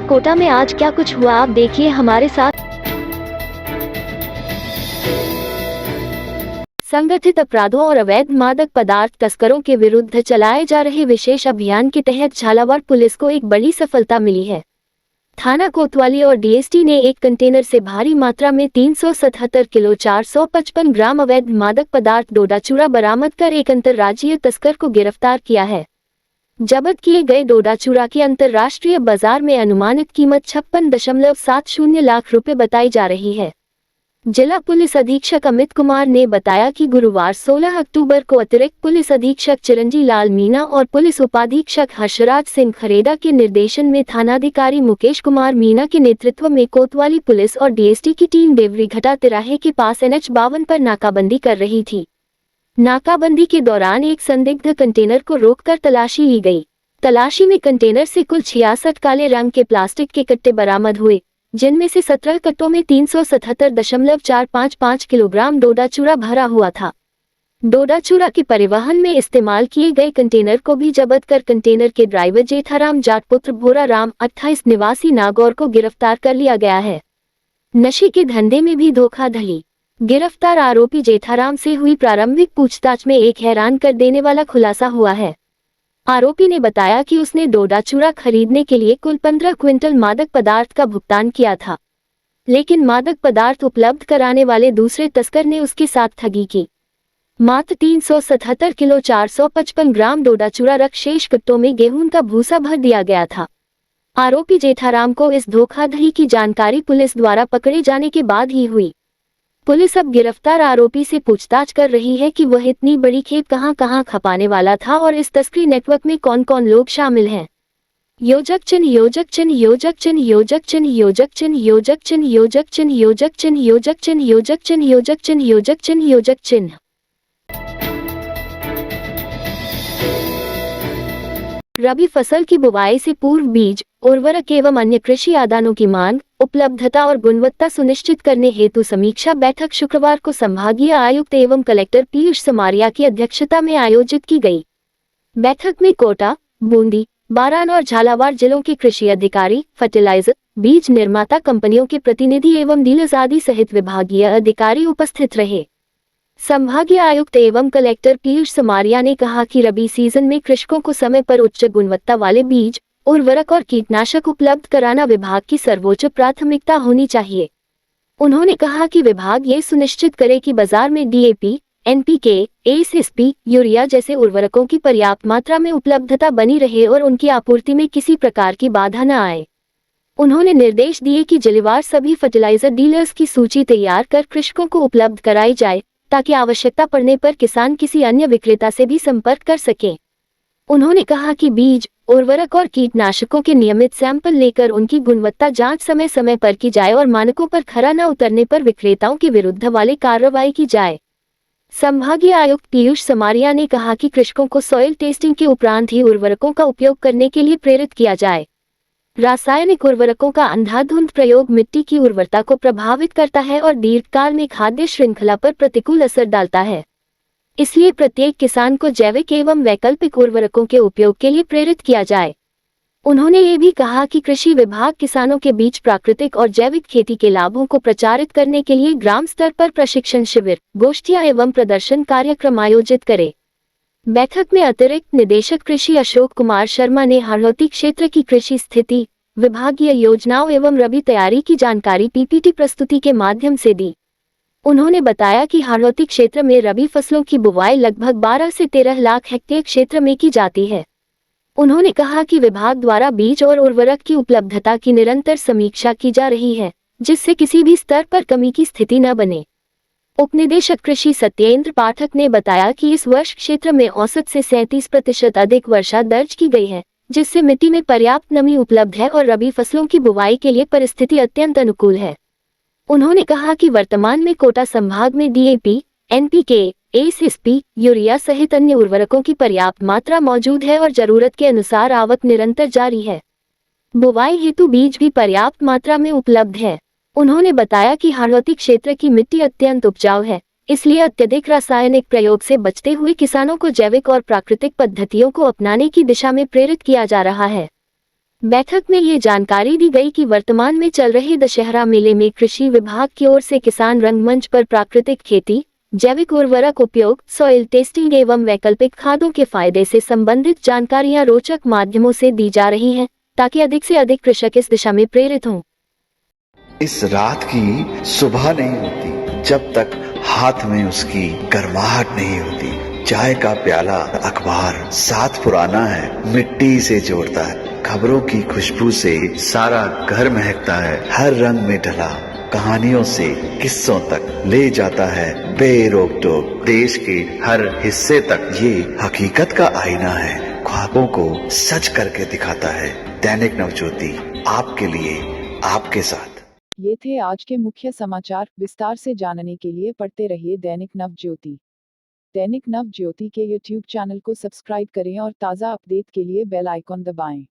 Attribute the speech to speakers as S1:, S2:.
S1: कोटा में आज क्या कुछ हुआ आप देखिए हमारे साथ। संगठित अपराधों और अवैध मादक पदार्थ तस्करों के विरुद्ध चलाए जा रहे विशेष अभियान के तहत झालावाड़ पुलिस को एक बड़ी सफलता मिली है। थाना कोतवाली और डीएसटी ने एक कंटेनर से भारी मात्रा में 377 किलो 455 ग्राम अवैध मादक पदार्थ डोडा चूरा बरामद कर एक अंतर्राज्यीय तस्कर को गिरफ्तार किया है। जब्त किए गए डोडा चूरा की अंतर्राष्ट्रीय बाजार में अनुमानित कीमत 56.70 लाख रुपए बताई जा रही है। जिला पुलिस अधीक्षक अमित कुमार ने बताया कि गुरुवार 16 अक्टूबर को अतिरिक्त पुलिस अधीक्षक चिरंजी लाल मीणा और पुलिस उपाधीक्षक हर्षराज सिंह खरेड़ा के निर्देशन में थानाधिकारी मुकेश कुमार मीणा के नेतृत्व में कोतवाली पुलिस और डीएसटी की टीम देवरीघटा तिराहे के पास NH 52 पर नाकाबंदी कर रही थी। नाकाबंदी के दौरान एक संदिग्ध कंटेनर को रोककर तलाशी ली गई। तलाशी में कंटेनर से कुल 66 काले रंग के प्लास्टिक के कट्टे बरामद हुए, जिनमें से 17 कट्टों में 377.455 किलोग्राम डोडा चूरा भरा हुआ था। डोडा चूरा के परिवहन में इस्तेमाल किए गए कंटेनर को भी जब्त कर कंटेनर के ड्राइवर जेठाराम जाटपुत्र भोरा राम 28 निवासी नागौर को गिरफ्तार कर लिया गया है। नशे के धंधे में भी धोखाधड़ी। गिरफ्तार आरोपी जेठाराम से हुई प्रारंभिक पूछताछ में एक हैरान कर देने वाला खुलासा हुआ है। आरोपी ने बताया कि उसने डोडा चूरा खरीदने के लिए कुल 15 क्विंटल मादक पदार्थ का भुगतान किया था, लेकिन मादक पदार्थ उपलब्ध कराने वाले दूसरे तस्कर ने उसके साथ ठगी की। मात्र 377 किलो 455 ग्राम डोडा चूरा रख शेष कट्टों में गेहूं का भूसा भर दिया गया था। आरोपी जेठाराम को इस धोखाधड़ी की जानकारी पुलिस द्वारा पकड़े जाने के बाद ही हुई। पुलिस अब गिरफ्तार आरोपी से पूछताछ कर रही है कि वह इतनी बड़ी खेप कहां खपाने वाला था और इस तस्करी नेटवर्क में कौन कौन लोग शामिल हैं। योजक चिन्ह योजक चिन्ह योजक चिन्ह योजक चिन्ह योजक चिन्ह योजक चिन्ह योजक चिन्ह योजक चिन्ह योजक चिन्ह योजक चिन्ह योजक चिन्ह योजक चिन्ह योजक चिन्ह। रबी फसल की बुवाई से पूर्व बीज, उर्वरक एवं अन्य कृषि आदानों की मांग, उपलब्धता और गुणवत्ता सुनिश्चित करने हेतु समीक्षा बैठक शुक्रवार को संभागीय आयुक्त एवं कलेक्टर पीयूष समारिया की अध्यक्षता में आयोजित की गई। बैठक में कोटा, बूंदी, बारान और झालावाड़ जिलों के कृषि अधिकारी, फर्टिलाइजर, बीज निर्माता कंपनियों के प्रतिनिधि एवं डीलर्स आदि सहित विभागीय अधिकारी उपस्थित रहे। संभागीय आयुक्त एवं कलेक्टर पीयूष समारिया ने कहा कि रबी सीजन में कृषकों को समय पर उच्च गुणवत्ता वाले बीज, उर्वरक और कीटनाशक उपलब्ध कराना विभाग की सर्वोच्च प्राथमिकता होनी चाहिए। उन्होंने कहा कि विभाग ये सुनिश्चित करे कि बाजार में DAP, NPK, SSP, यूरिया जैसे उर्वरकों की पर्याप्त मात्रा में उपलब्धता बनी रहे और उनकी आपूर्ति में किसी प्रकार की बाधा न आए। उन्होंने निर्देश दिए कि जिलेवार सभी फर्टिलाइजर डीलर्स की सूची तैयार कर कृषकों को उपलब्ध कराई जाए, ताकि आवश्यकता पड़ने पर किसान किसी अन्य विक्रेता से भी संपर्क कर सकें। उन्होंने कहा कि बीज, उर्वरक और कीटनाशकों के नियमित सैंपल लेकर उनकी गुणवत्ता जांच समय समय पर की जाए और मानकों पर खरा न उतरने पर विक्रेताओं के विरुद्ध वाले कार्रवाई की जाए। संभागीय आयुक्त पीयूष समारिया ने कहा कि कृषकों को सॉइल टेस्टिंग के उपरांत ही उर्वरकों का उपयोग करने के लिए प्रेरित किया जाए। रासायनिक उर्वरकों का अंधाधुंध प्रयोग मिट्टी की उर्वरता को प्रभावित करता है और दीर्घकाल में खाद्य श्रृंखला पर प्रतिकूल असर डालता है। इसलिए प्रत्येक किसान को जैविक एवं वैकल्पिक उर्वरकों के उपयोग के लिए प्रेरित किया जाए। उन्होंने ये भी कहा कि कृषि विभाग किसानों के बीच प्राकृतिक और जैविक खेती के लाभों को प्रचारित करने के लिए ग्राम स्तर पर प्रशिक्षण शिविर, गोष्ठियां एवं प्रदर्शन कार्यक्रम आयोजित करे। बैठक में अतिरिक्त निदेशक कृषि अशोक कुमार शर्मा ने हाड़ौती क्षेत्र की कृषि स्थिति, विभागीय योजनाओं एवं रबी तैयारी की जानकारी PPT प्रस्तुति के माध्यम से दी। उन्होंने बताया कि हाड़ौती क्षेत्र में रबी फसलों की बुवाई लगभग 12 से 13 लाख हेक्टेयर क्षेत्र में की जाती है। उन्होंने कहा कि विभाग द्वारा बीज और उर्वरक की उपलब्धता की निरंतर समीक्षा की जा रही है, जिससे किसी भी स्तर पर कमी की स्थिति न बने। उपनिदेशक कृषि सत्येंद्र पाठक ने बताया कि इस वर्ष क्षेत्र में औसत से 37% अधिक वर्षा दर्ज की गई है, जिससे मिट्टी में पर्याप्त नमी उपलब्ध है और रबी फसलों की बुवाई के लिए परिस्थिति अत्यंत अनुकूल है। उन्होंने कहा कि वर्तमान में कोटा संभाग में DAP, NPK, SSP, यूरिया सहित अन्य उर्वरकों की पर्याप्त मात्रा मौजूद है और जरूरत के अनुसार आवक निरंतर जारी है। बुवाई हेतु बीज भी पर्याप्त मात्रा में उपलब्ध है। उन्होंने बताया कि हाड़ौती क्षेत्र की मिट्टी अत्यंत उपजाऊ है, इसलिए अत्यधिक रासायनिक प्रयोग से बचते हुए किसानों को जैविक और प्राकृतिक पद्धतियों को अपनाने की दिशा में प्रेरित किया जा रहा है। बैठक में ये जानकारी दी गई कि वर्तमान में चल रहे दशहरा मेले में कृषि विभाग की ओर से किसान रंगमंच पर प्राकृतिक खेती, जैविक उर्वरक उपयोग, सॉइल टेस्टिंग एवं वैकल्पिक खादों के फायदे से संबंधित जानकारियां रोचक माध्यमों से दी जा रही हैं, ताकि अधिक से अधिक कृषक इस दिशा में प्रेरित हों।
S2: इस रात की सुबह नहीं होती जब तक हाथ में उसकी गर्माहट नहीं होती। चाय का प्याला, अखबार साथ पुराना है, मिट्टी से जोड़ता है। खबरों की खुशबू से सारा घर महकता है। हर रंग में ढला कहानियों से किस्सों तक ले जाता है बेरोक टोक। देश के हर हिस्से तक ये हकीकत का आईना है, ख्वाबों को सच करके दिखाता है। दैनिक नवज्योति, आपके लिए, आपके साथ।
S3: ये थे आज के मुख्य समाचार। विस्तार से जानने के लिए पढ़ते रहिए दैनिक नवज्योति। दैनिक नवज्योति के YouTube चैनल को सब्सक्राइब करें और ताज़ा अपडेट के लिए बेल आइकॉन दबाएं।